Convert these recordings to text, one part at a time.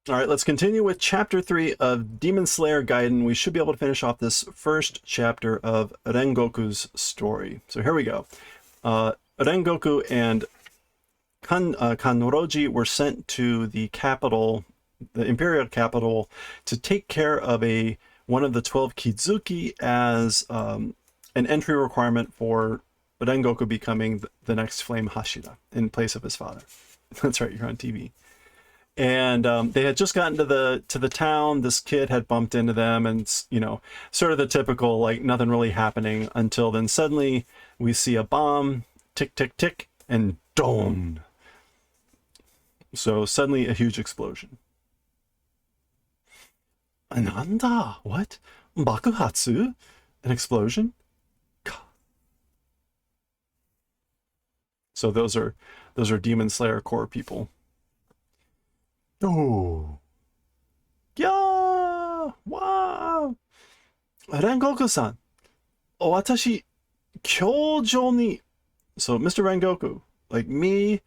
All right, let's continue with chapter 3 of Demon Slayer Gaiden. We should be able to finish off this first chapter of Rengoku's story. So here we go. Rengoku and Kanroji were sent to the capital, the imperial capital, to take care of one of the 12 Kizuki as an entry requirement for Rengoku becoming the next Flame Hashira in place of his father. That's right, you're on TV. And they had just gotten to the town. This kid had bumped into them, and sort of the typical, like, nothing really happening until then suddenly we see a bomb, tick tick tick, and dome. So suddenly a huge explosion. Ananda, what? Bakuhatsu? An explosion? So those are Demon Slayer core people. Oh. Yeah! Wow! Rengoku-san, watashi kyoujo ni. So Mr. Rengoku, like me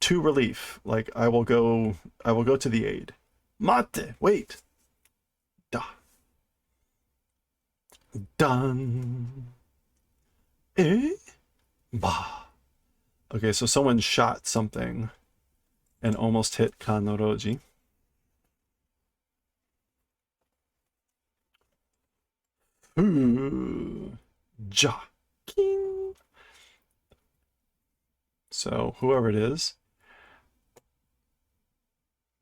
to relief. Like I will go to the aid. Mate, wait. Da. Done. Eh? Bah. Okay, so someone shot something and almost hit Kanroji. Ja. King. So whoever it is,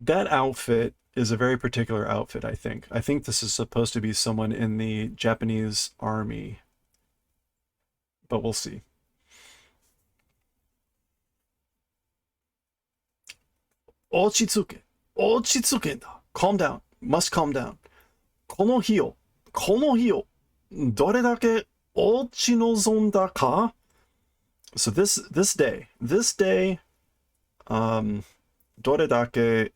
that outfit is a very particular outfit, I think. I think this is supposed to be someone in the Japanese army, but we'll see. Ochitsuke. Ochitsuke da. Calm down. Must calm down. この日をどれだけ落ち望んだか? So this day, どれだけ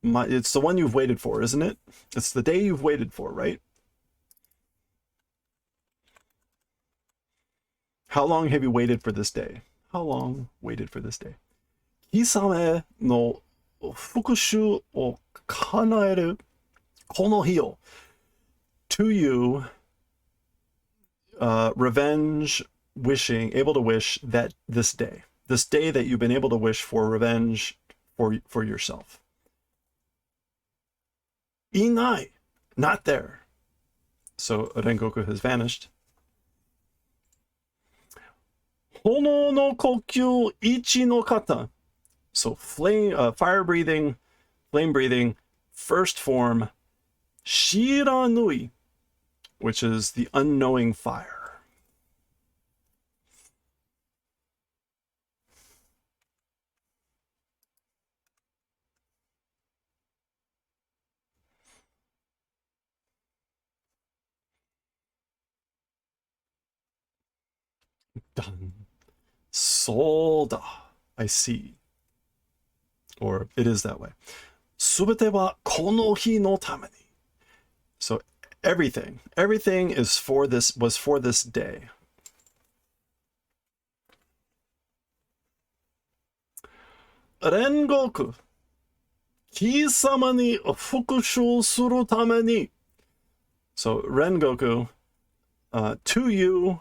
it's the one you've waited for, isn't it? It's the day you've waited for, right? How long have you waited for this day? How long waited for this day? 貴様の復讐を叶えるこの日を to you, revenge wishing, able to wish that this day that you've been able to wish for revenge for yourself. いない not there. So Rengoku has vanished. 炎の呼吸一の方. So fire breathing, flame breathing, first form, Shiranui, which is the unknowing fire. Done. Solda. I see. Or it is that way. すべてはこの日のために. So everything was for this day. Rengoku, 貴様に復讐するために. So Rengoku, to you,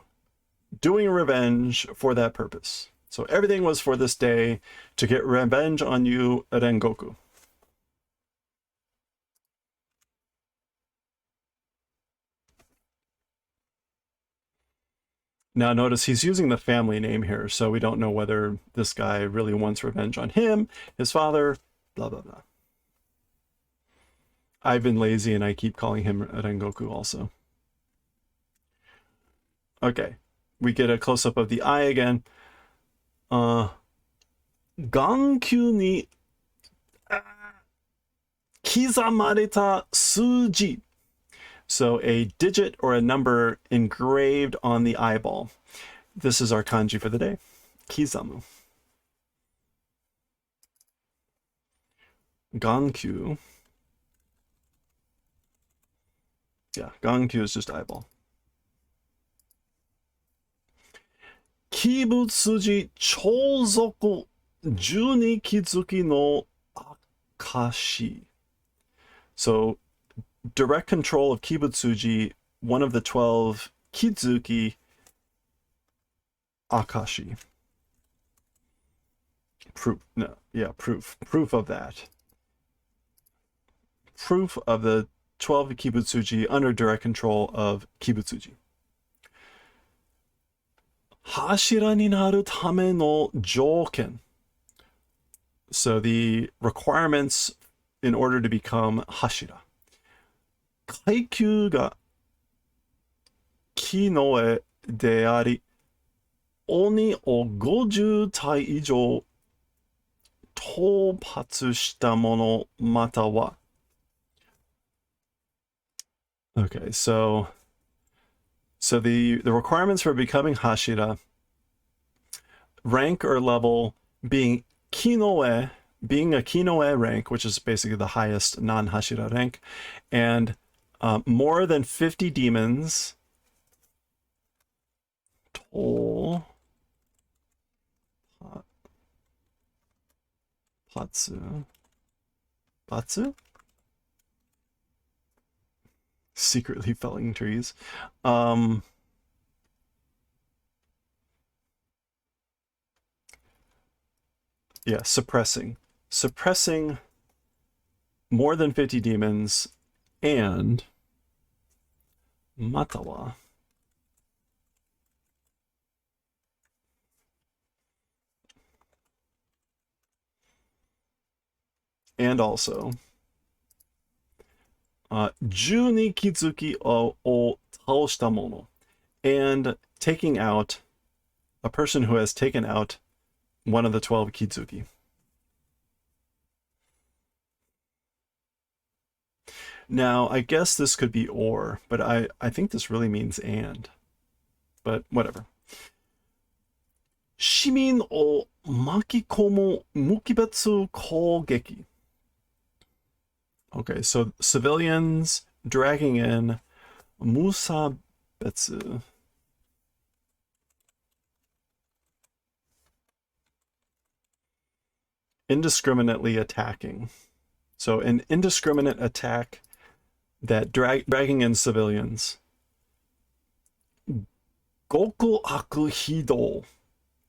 doing revenge for that purpose. So everything was for this day to get revenge on you, Rengoku. Now notice he's using the family name here, so we don't know whether this guy really wants revenge on him, his father, blah, blah, blah. I've been lazy and I keep calling him Rengoku also. Okay, we get a close-up of the eye again. Gankyu ni kizamareta suji. So a digit or a number engraved on the eyeball. This is our kanji for the day. Kizamu. Gankyu. Yeah, Gankyu is just eyeball. Kibutsuji chozoku 12 kizuki no akashi. So direct control of kibutsuji, one of the 12 kizuki, akashi. Proof. No, yeah, proof. Proof of that. Proof of the 12 kibutsuji under direct control of kibutsuji. Hashira ni naru tame no jouken. So the requirements in order to become hashira. Kaikyu ga kinoe de ari, oni o 50 tai ijou toupatsu shita mono mata wa. Okay, so the requirements for becoming hashira, rank or level, being kinoe, being a kinoe rank, which is basically the highest non-hashira rank, and more than 50 demons. To Patsu? Secretly felling trees. Yeah, suppressing more than 50 demons, and matawa. And also 12 kizuki o taoshita mono, and taking out a person who has taken out one of the 12 kizuki. Now, I guess this could be or, but I think this really means and. But whatever. Shimin o makikomu mukibetsu kogeki. Okay, so civilians dragging in musabetsu. Indiscriminately attacking. So an indiscriminate attack that dragging in civilians. Goku aku hido.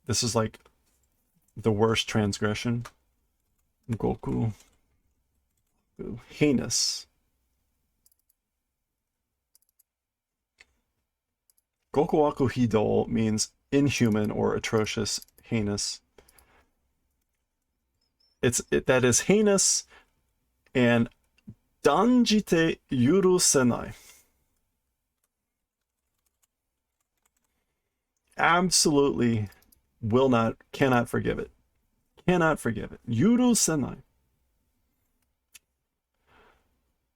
This is like the worst transgression. Goku. Heinous. Goku aku hido means inhuman or atrocious, heinous. That is heinous and danjite yurusenai. Absolutely cannot forgive it. Cannot forgive it. Yurusenai.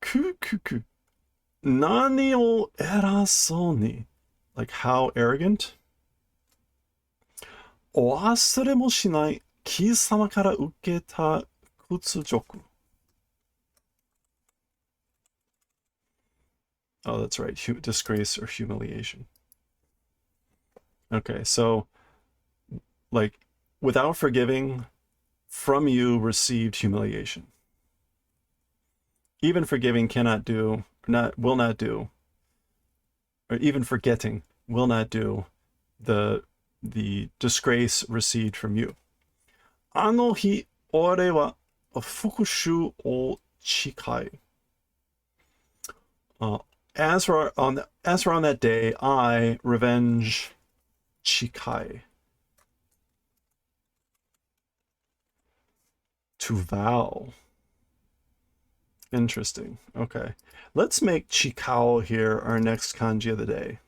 Kukuku. Nani o erasou ni. Like how arrogant. Oasure mo shinai kisama kara uketa kutsujoku. Oh, that's right. Disgrace or humiliation. Okay, so like without forgiving, from you received humiliation. Even forgiving cannot do, will not do, or even forgetting will not do the disgrace received from you. Ano hi ore wa fukushu o chikai. As for on that day, I revenge chikai. To vow. Interesting. Okay. Let's make chikao here our next kanji of the day.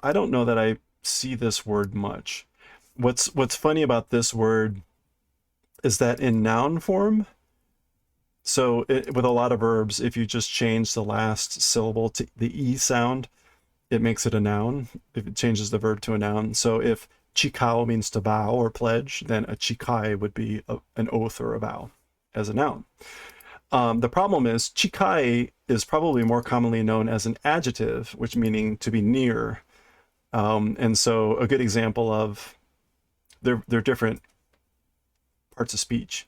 I don't know that I see this word much. What's funny about this word is that in noun form, so with a lot of verbs, if you just change the last syllable to the E sound, it makes it a noun. If it changes the verb to a noun. So if chikao means to vow or pledge, then a chikai would be an oath or a vow as a noun. The problem is chikai is probably more commonly known as an adjective, which meaning to be near. And so a good example of they're different parts of speech.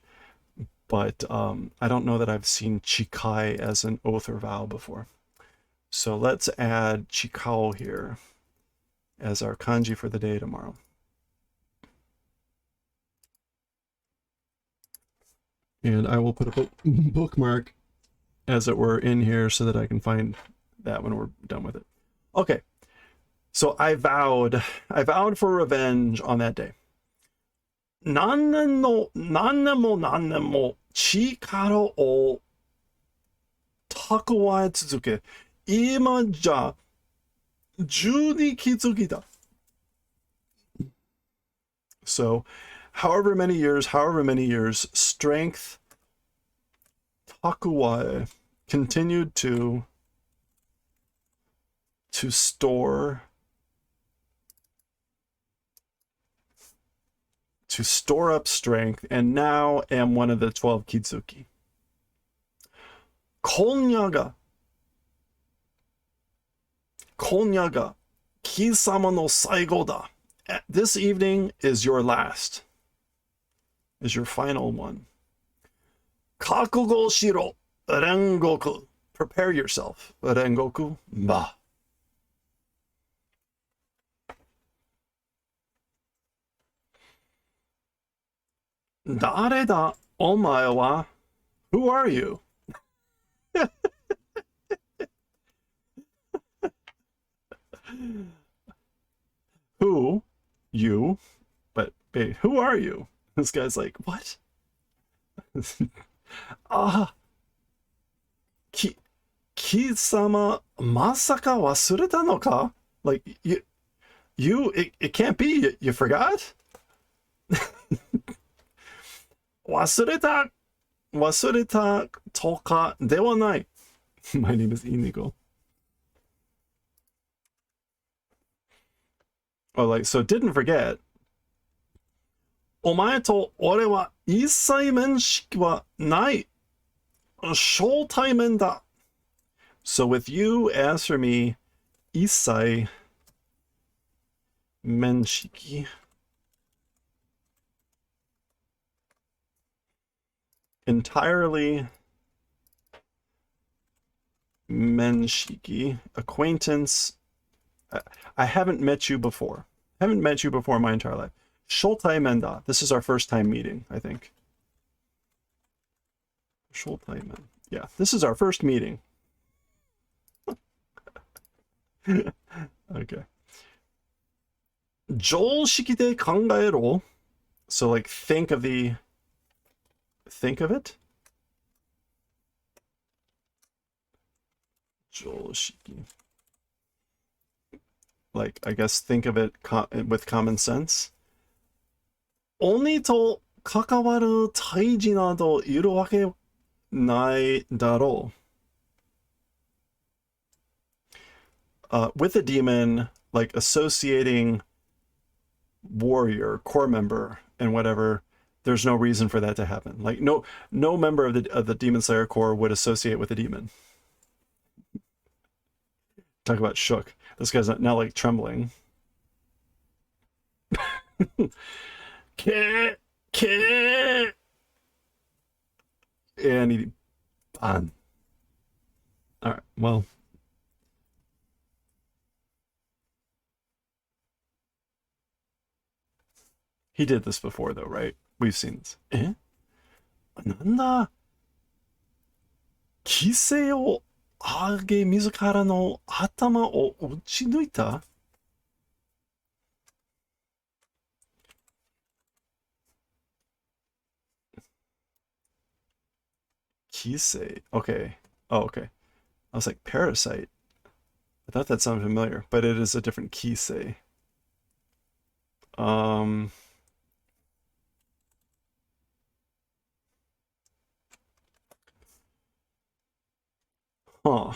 but I don't know that I've seen Chikai as an oath or vow before. So let's add Chikao here as our kanji for the day tomorrow. And I will put a bookmark, as it were, in here so that I can find that when we're done with it. Okay, so I vowed for revenge on that day. 何年も力を蓄え続け、今じゃ十に気づきだ。So, however many years, strength, takuwae, continued to store up strength, and now am one of the 12 Kitsuki. Konyaga, Kisama no saigo da. This evening is your last, is your final one. Kakugo shiro, rengoku. Prepare yourself, rengoku. Ba. Dare da omae wa? Who are you? Who? You? But babe, who are you? This guy's like, what? Kisama masaka wasureta no ka? Like, it can't be, you forgot? Wasureta toka dewa nai. My name is Inigo. Oh, like, so didn't forget. Omae to ore wa issai menshiki wa nai. Shoutaimen da. So with you, as for me, issai menshiki. Entirely menshiki, acquaintance. I haven't met you before. Haven't met you before my entire life. Shotai menda. This is our first time meeting, I think. Shotai men. Yeah, this is our first meeting. Okay. Joshiki de kangaero. So like think of it. Joshiki. Like, I guess think of it with common sense. Oni to kakawaru taiji nado iru wake nai daro. With a demon, like associating warrior, core member, and whatever, there's no reason for that to happen. Like no member of the Demon Slayer core would associate with a demon. Talk about shook. This guy's now like trembling. And he on. All right. Well, he did this before, though, right? We've seen this. Eh? Nanda? Kisei o age mizukara no atama o uchinuita? Kisei. Okay. Oh, okay. I was like, parasite. I thought that sounded familiar, but it is a different Kisei. Huh.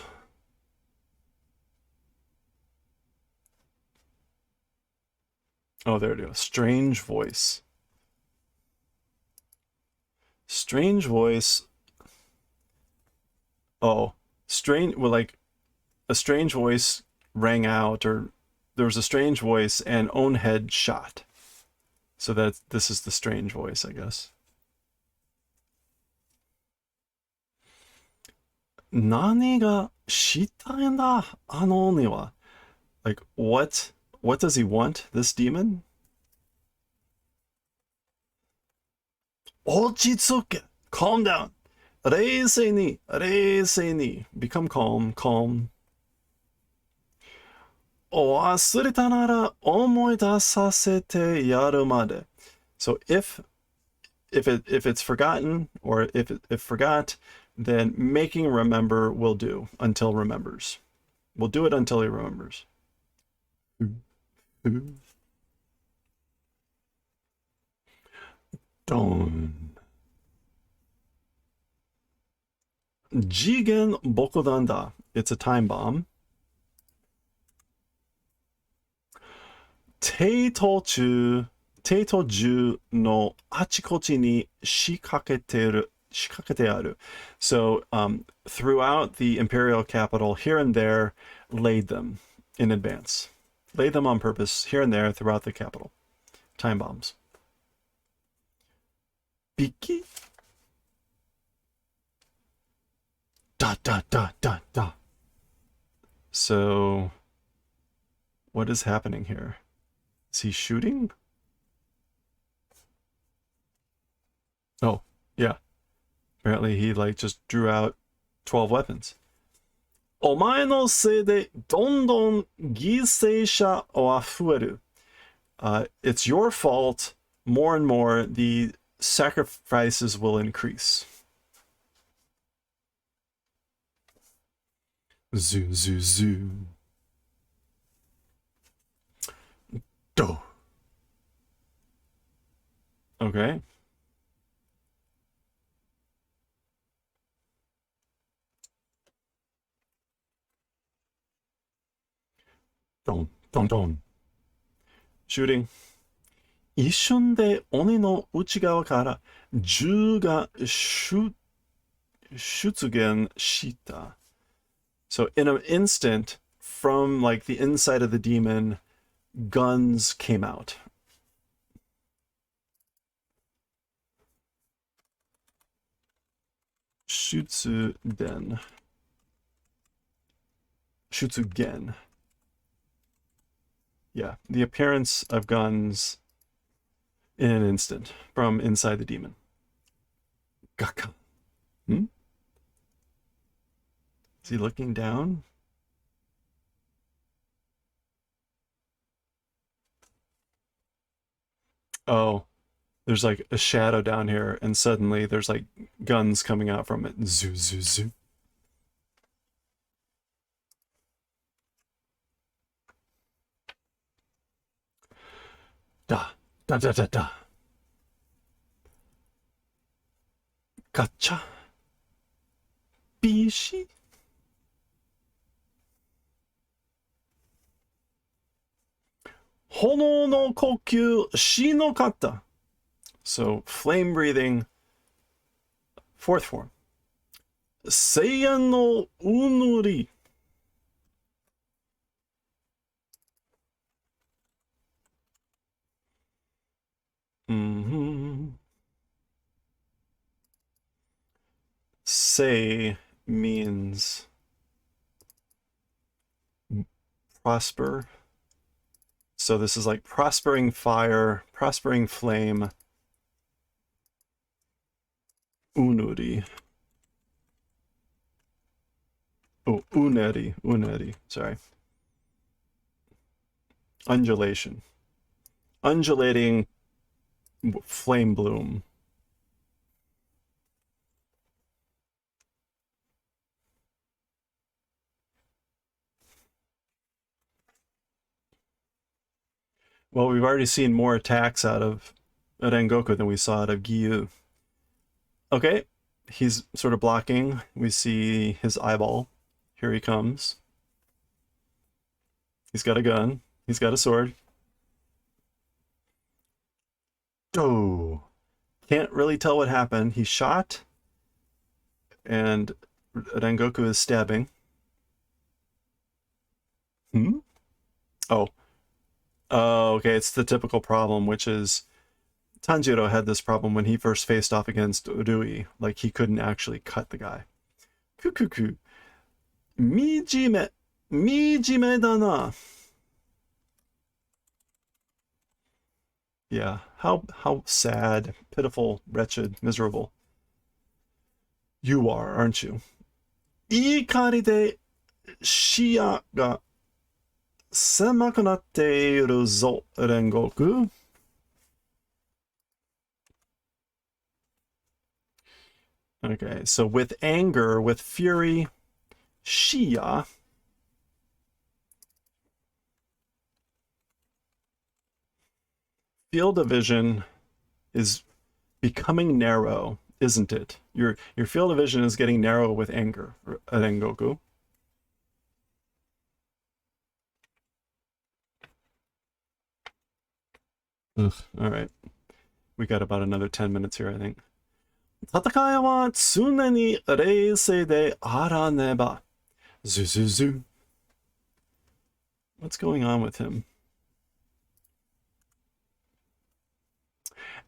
Oh, there it is. Strange voice. Strange voice. Oh, strange. Well, like a strange voice rang out, or there was a strange voice, and own head shot. So that this is the strange voice, I guess. 何がしたいんだあの鬼は? Like, what does he want, this demon? 落ち着け Calm down. 冷静に冷静に Become calm, calm. 忘れたなら思い出させてやるまで. So if it's forgotten, or if forgot, then making remember will do until remembers. We'll do it until he remembers. Don. Jigen Bokodanda. It's a time bomb. 帝都中のあちこちに仕掛けてある. So throughout the imperial capital, here and there, laid them in advance. Laid them on purpose, here and there, throughout the capital. Time bombs. Biki? Da da da da da. So, what is happening here? Is he shooting? Oh, yeah. Apparently he just drew out 12 weapons. お前のせいでどんどん犠牲者は増える. It's your fault. More and more, the sacrifices will increase. Zoo, zoo, zoo. Do. Okay. Don, don, don. Shooting. 一瞬で鬼の内側から銃が出現した. So in an instant, from the inside of the demon, guns came out. Shutsugen. Yeah, the appearance of guns in an instant from inside the demon. Gaka. Hmm? Is he looking down? Oh, there's a shadow down here, and suddenly there's guns coming out from it. Zoo, zoo, zoo. Da, da, da, da, da. Gotcha. Bishi. Hono no kokyu shinokata. So, flame breathing. Fourth form. Seiyan no unuri. Sei means prosper. So this is prospering fire, prospering flame. Unuri. Oh, uneri, sorry. Undulation. Undulating flame bloom. Well, we've already seen more attacks out of Rengoku than we saw out of Giyu. Okay, he's sort of blocking. We see his eyeball. Here he comes. He's got a gun. He's got a sword. Oh, can't really tell what happened. He shot, and Rengoku is stabbing. Oh. Oh, okay, it's the typical problem, which is Tanjiro had this problem when he first faced off against Urui. He couldn't actually cut the guy. Cuckoo. Mijime. Mijime da na. Yeah, how sad, pitiful, wretched, miserable you are, aren't you? Ikari de shia ga semaku natte iru zo, Rengoku. Okay, so with anger, with fury, shia, field of vision is becoming narrow, isn't it? Your field of vision is getting narrow with anger, Rengoku. Ugh, all right. We got about another 10 minutes here, I think. 戦いは常に冷静であらねば。ズズズ。What's going on with him?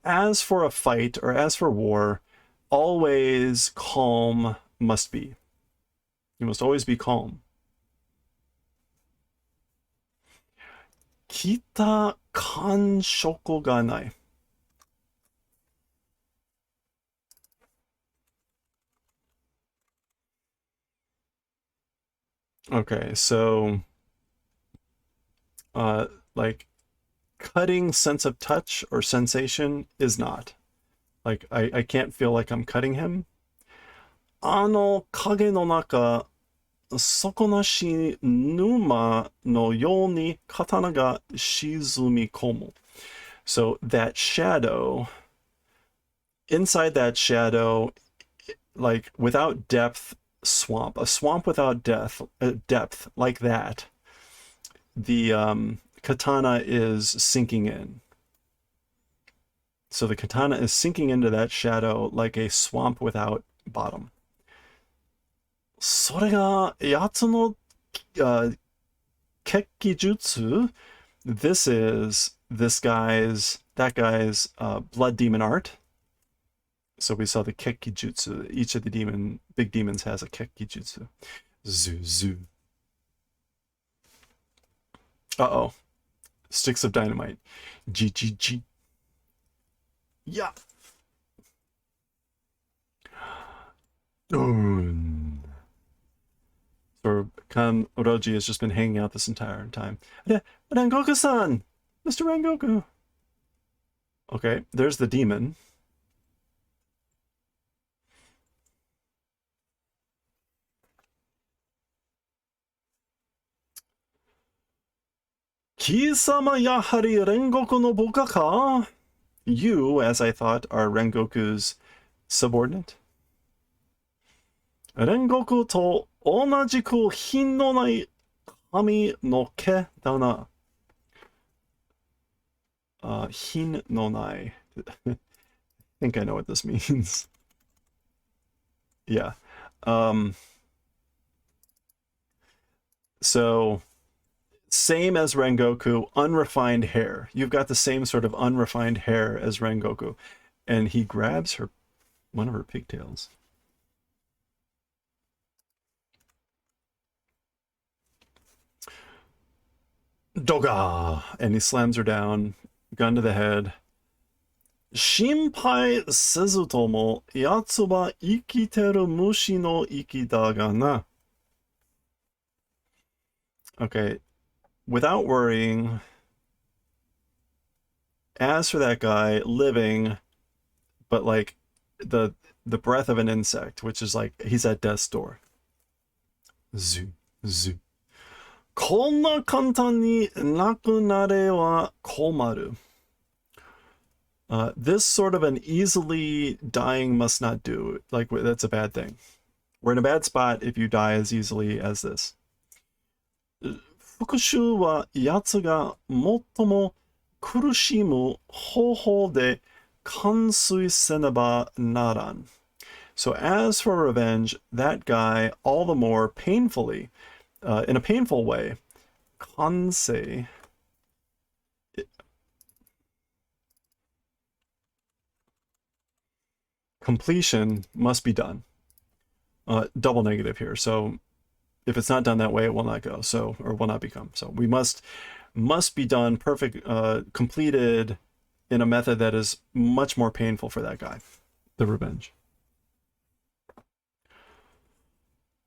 As for a fight, or as for war, always calm must be. You must always be calm. Kita kanshoku ga nai. Okay, so like cutting sense of touch or sensation is not. Like I can't feel like I'm cutting him. Ano kage no naka sokonashi numa no you ni katana ga shizumi komu. So that shadow, inside that shadow, like without depth, swamp, a swamp without depth like that, the katana is sinking in. So the katana is sinking into that shadow like a swamp without bottom. それがやつの決起jutsu. This is that guy's blood demon art. So we saw the Kekki Jutsu. Each of the big demons has a Kekki Jutsu. Zu. Uh-oh. Sticks of dynamite. G. Yeah. So Oroji has just been hanging out this entire time. Rengoku-san! Mr. Rengoku! Okay, there's the demon. Kisama yahari Rengoku no boka ka? You, as I thought, are Rengoku's subordinate. Rengoku to onajiku hin no nai kami no ke da na. Hin no nai. I think I know what this means. Yeah. So same as Rengoku, unrefined hair. You've got the same sort of unrefined hair as Rengoku. And he grabs one of her pigtails. Doga! And he slams her down, gun to the head. Shinpai sezu tomo yatsu wa ikiteru mushi no iki da ga na. Okay, without worrying, as for that guy living, but like the breath of an insect, which is like he's at death's door. Zu. こんな簡単になくなれは困る. This sort of an easily dying must not do. Like, that's a bad thing. We're in a bad spot if you die as easily as this. 復讐は奴が最も苦しむ方法で完遂せねばならん. So as for revenge, that guy all the more painfully, in a painful way, kansei, completion must be done. Double negative here. So if it's not done that way, it will not go. So, or will not become. So we must be done perfect, completed in a method that is much more painful for that guy. The revenge.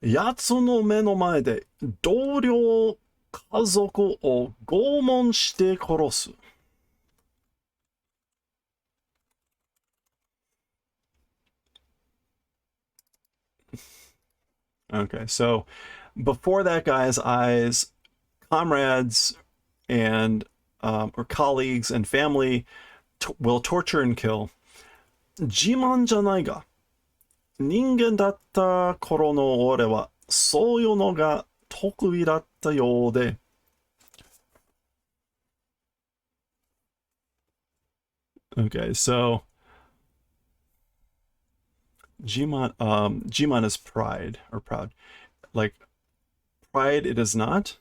奴の目の前で同僚家族を拷問して殺す。Okay, so before that guy's eyes, comrades and or colleagues and family will torture and kill. 自慢じゃないが、人間だった頃の俺はそういうのが得意だったようで。Okay, so Jiman is pride or proud. Like pride, it is not.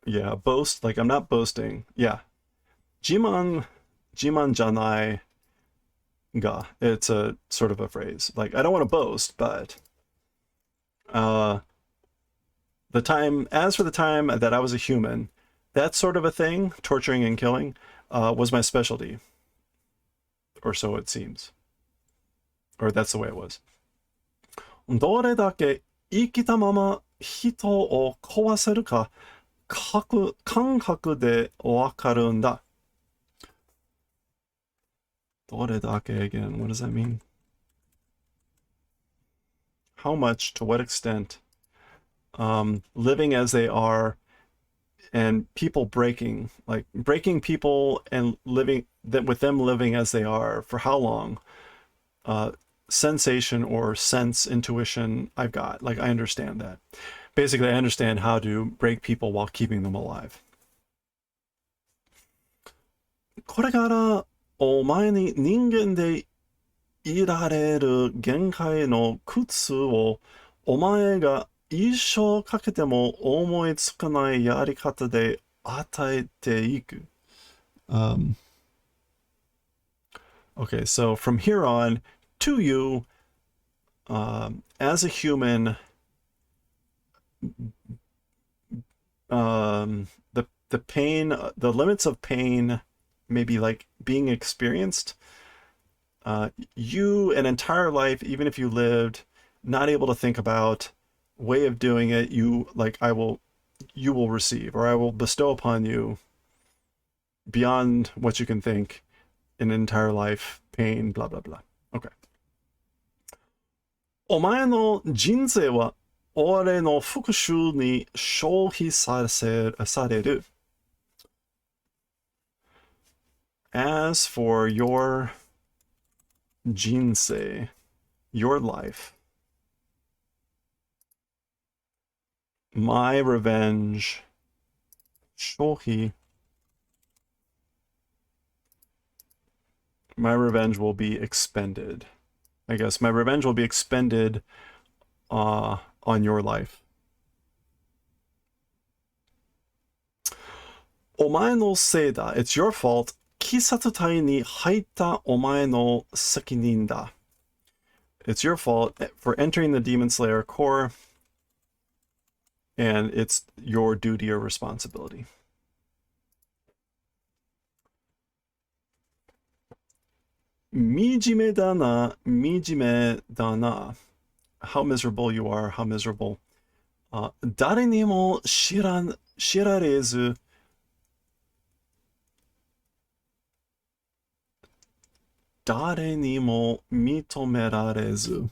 Yeah, boast. Like I'm not boasting. Yeah, Jiman janai ga. It's a sort of a phrase. Like I don't want to boast, but as for the time that I was a human, that sort of a thing, torturing and killing, was my specialty. Or so it seems. Or that's the way it was. どれだけ生きたまま人を壊せるか感覚でわかるんだ。どれだけ again, what does that mean? How much, to what extent, living as they are and people breaking people and living with them living as they are for how long, sensation or sense intuition I've got. Like I understand that. Basically, I understand how to break people while keeping them alive. これからお前に人間でいられる限界の苦痛をお前が一生かけても思いつかないやり方で与えていく。Okay, so from here on, to you, as a human, the pain, the limits of pain, maybe like being experienced, you an entire life, even if you lived not able to think about way of doing it, you will receive, or I will bestow upon you beyond what you can think, an entire life, pain, blah blah blah. Okay. お前の人生は俺の復讐に消費される。As for your jinsei, your life, my revenge, shohi, my revenge will be expended. I guess my revenge will be expended on your life. お前のせいだ。It's your fault. 鬼殺隊に入ったお前の責任だ。It's your fault for entering the Demon Slayer Corps, and it's your duty or responsibility. 惨めだな、惨めだな。How miserable you are, how miserable. 誰にも知られず、誰にも認められず。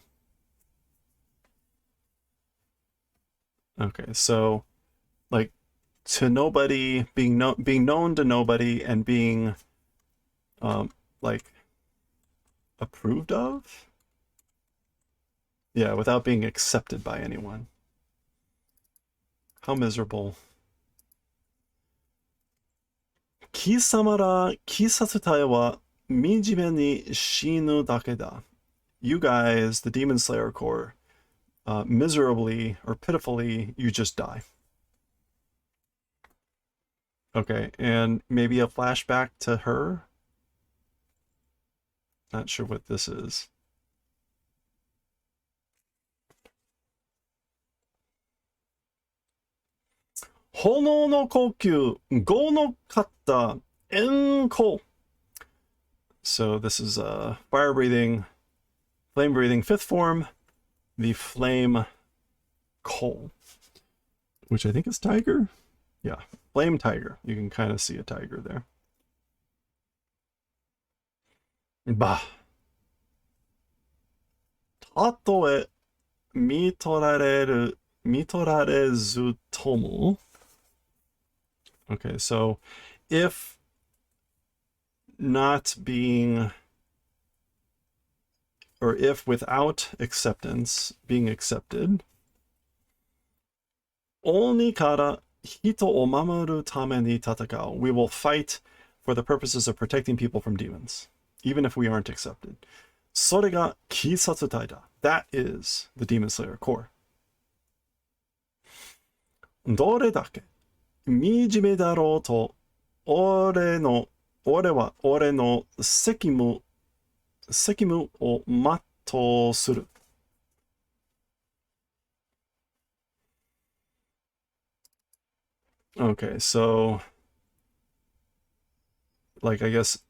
Okay, so like to nobody, being known to nobody and being like approved of? Yeah, without being accepted by anyone. How miserable. 貴様ら鬼殺隊は惨めに死ぬだけだ。You guys, the Demon Slayer Corps, miserably or pitifully, you just die. Okay, and maybe a flashback to her? Not sure what this is. 炎の呼吸、5の方、円呼. So this is fire breathing, flame breathing, fifth form, the flame coal, which I think is tiger. Yeah, flame tiger. You can kind of see a tiger there. Bah. たとえ見取られずとも. Okay, so if not being, or if without acceptance, being accepted, 鬼から人を守るために戦う. We will fight for the purposes of protecting people from demons, even if we aren't accepted. それが鬼殺隊だ. That is the Demon Slayer core. どれだけ惨めだろうと、俺は俺の責務を全うする. Okay, so like I guess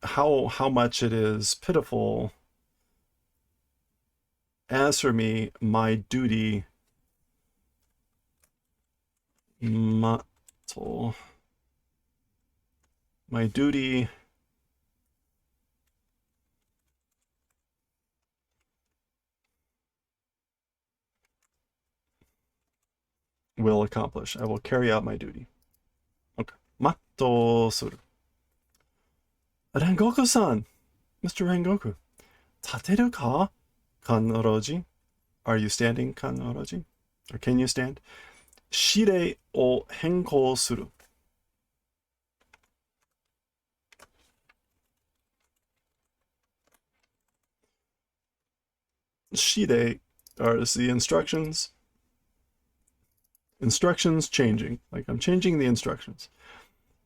how much it is pitiful. As for me, my duty my duty will accomplish. I will carry out my duty. Okay. 全うする. Rengoku-san! Mr. Rengoku. 立てるか? Kanroji? Are you standing, Kanroji? Or can you stand? 指令を変更する. Shide are the instructions. Instructions changing. Like I'm changing the instructions.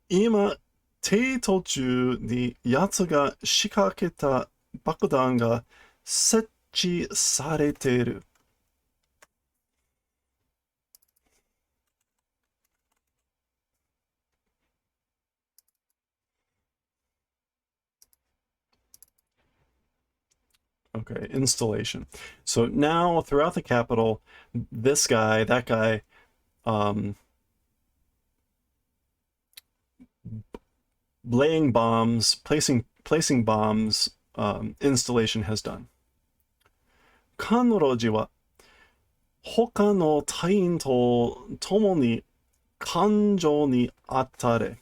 今、手途中に奴が仕掛けた爆弾が設置されている. Okay, installation. So now throughout the capital, this guy, that guy, laying bombs, placing bombs, installation has done. 彼女は他の隊員と共に感情に当たれ.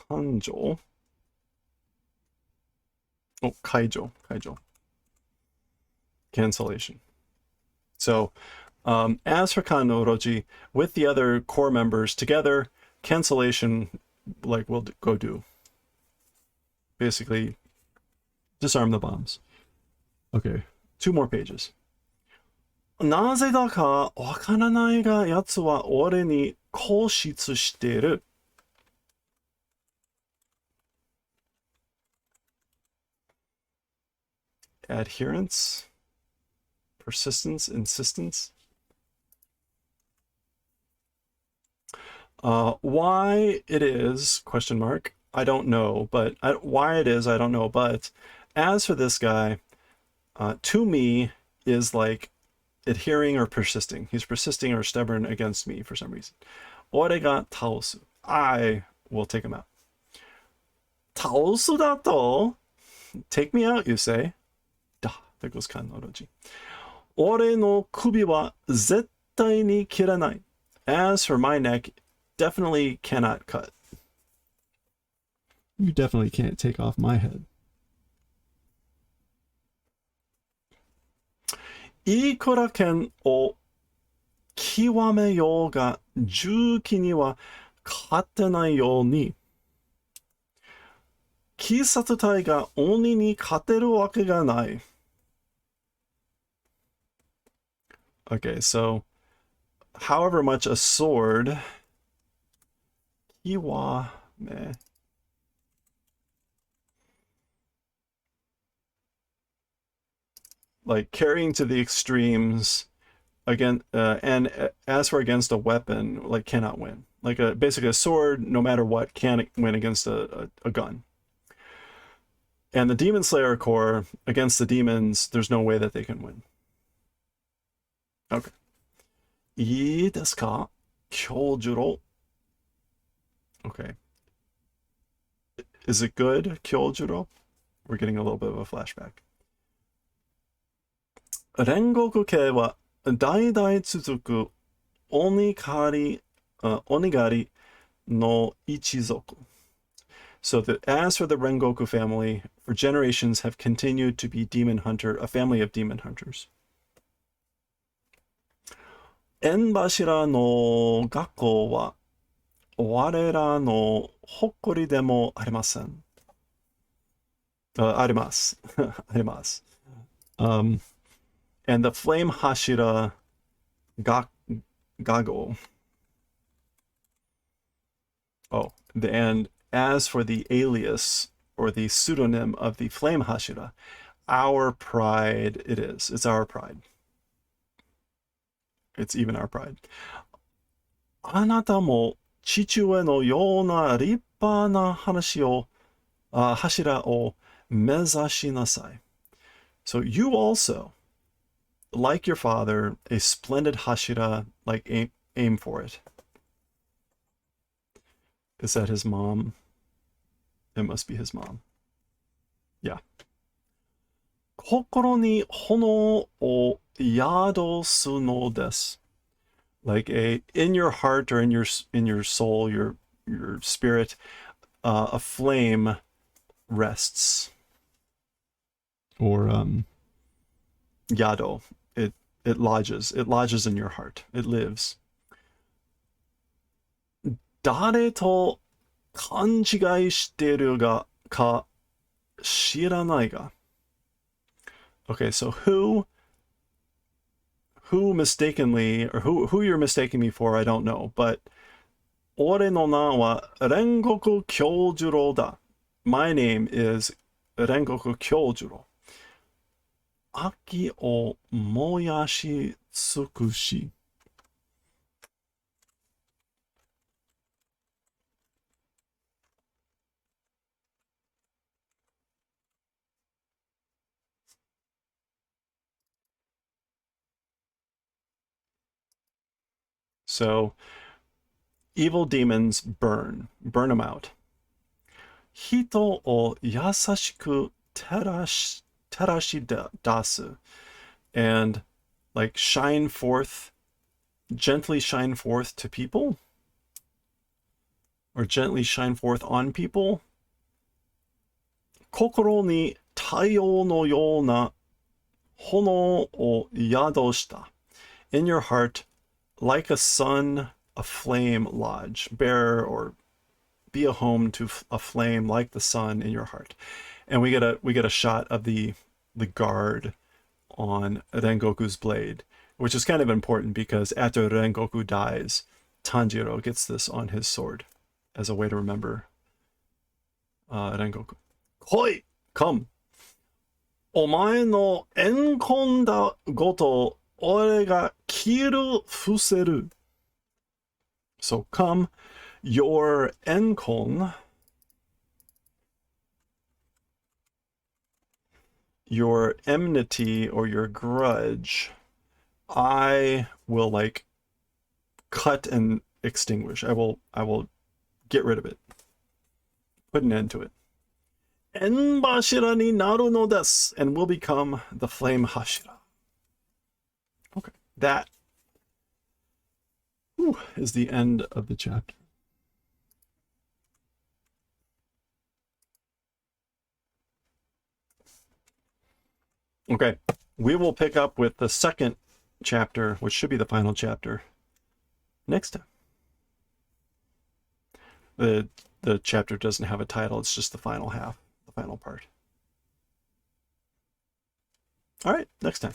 Kanjo. Oh, kaijo. Cancellation. So, as for Kanoroji, with the other core members together, cancellation, like, we'll go do. Basically, disarm the bombs. Okay, 2 more pages. なぜだかわからないが、奴は俺に固執している. Adherence, persistence, insistence. Why it is, question mark, I don't know, but why it is, I don't know, but as for this guy, to me is like adhering or persisting. He's persisting or stubborn against me for some reason. Ore ga taosu. I will take him out. Taosu dato? Take me out, you say. Da, there goes Kanoroji. Ore no kubi wa zettai ni kiranai. As for my neck, definitely cannot cut. You definitely can't take off my head. いくら剣を極めようが銃器には勝てないように、鬼殺隊が鬼に勝てるわけがない. Okay, so however much a sword, kiwame, like carrying to the extremes again, and as for against a weapon, like cannot win. Like basically a sword, no matter what, can't win against a gun. And the Demon Slayer Corps against the demons, there's no way that they can win. Okay. いいですか? Kyojuro. Okay. Is it good, Kyojuro? We're getting a little bit of a flashback. 煉獄家は代々続く鬼狩りの一族. So as for the Rengoku family, for generations have continued to be a family of demon hunters. 縁柱の学校は我らの誇りでもありません。あります。あります。And the flame hashira gago. Oh, and as for the alias or the pseudonym of the flame hashira, our pride it is. It's our pride. It's even our pride. あなたも父上のような立派な柱を目指しなさい. So you also, like your father, a splendid hashira, like aim for it. Is that his mom? It must be his mom. Yeah. 心に炎を宿すのです. Like in your heart or in your soul, your spirit, a flame rests. Or yado. It lodges in your heart. It lives. 誰と勘違いしているか知らないが. Okay, so who mistakenly, or who you're mistaking me for, I don't know, but 俺の名は煉獄教授郎だ. My name is 煉獄教授郎. 秋を燃やし尽くし. So, evil demons burn them out. 人を優しく照らし出す. And like gently shine forth to people, or gently shine forth on people. 心に太陽のような炎を宿した. In your heart, like a sun, a flame lodge, bear or be a home to a flame like the sun in your heart. And we get a shot of the guard on Rengoku's blade, which is kind of important because after Rengoku dies, Tanjiro gets this on his sword as a way to remember Rengoku. Hoi! Come! お前の怨恨だごと俺が切る伏せる. So come, your enkon, your enmity or your grudge, I will like cut and extinguish. I will get rid of it. Put an end to it. 縁柱になるのです and will become the flame hashira. Okay, that is the end of the chapter. Okay, we will pick up with the second chapter, which should be the final chapter, next time. The chapter doesn't have a title, it's just the final half, the final part. All right, next time.